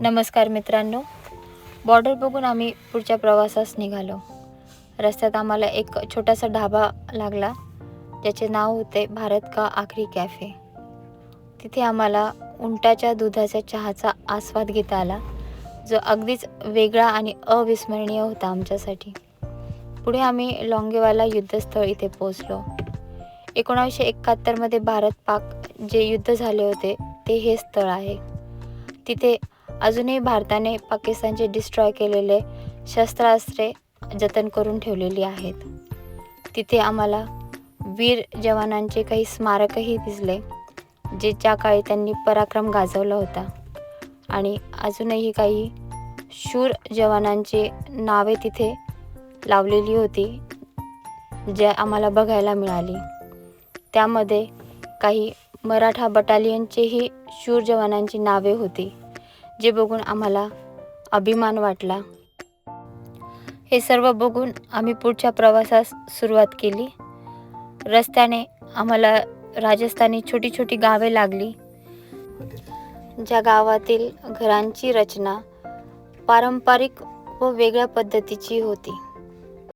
नमस्कार मित्रांनो, बॉर्डर बघून आम्ही पुढच्या प्रवासास निघालो. रस्त्यात आम्हाला एक छोटासा ढाबा लागला, ज्याचे नाव होते भारत का आखरी कॅफे. तिथे आम्हाला उंटाच्या दुधाच्या चहाचा आस्वाद घेता आला, जो अगदीच वेगळा आणि अविस्मरणीय होता आमच्यासाठी. पुढे आम्ही लॉंगेवाला युद्धस्थळ इथे पोहोचलो. 1971 भारत पाक जे युद्ध झाले होते ते हे स्थळ आहे. तिथे अजूनही भारताने पाकिस्तानचे डिस्ट्रॉय केलेले शस्त्रास्त्रे जतन करून ठेवलेली आहेत. तिथे आम्हाला वीर जवानांचे काही स्मारकही दिसले, जे ज्या काळी त्यांनी पराक्रम गाजवला होता. आणि अजूनही काही शूर जवानांची नावे तिथे लावलेली होती, जे आम्हाला बघायला मिळाली. त्यामध्ये काही मराठा बटालियनचेही शूर जवानांची नावे होती, जे बघून आम्हाला अभिमान वाटला. हे सर्व बघून आम्ही पुढच्या प्रवासास सुरुवात केली. रस्त्याने आम्हाला राजस्थानी छोटी छोटी गावे लागली, ज्या गावातील घरांची रचना पारंपरिक व वेगळ्या पद्धतीची होती.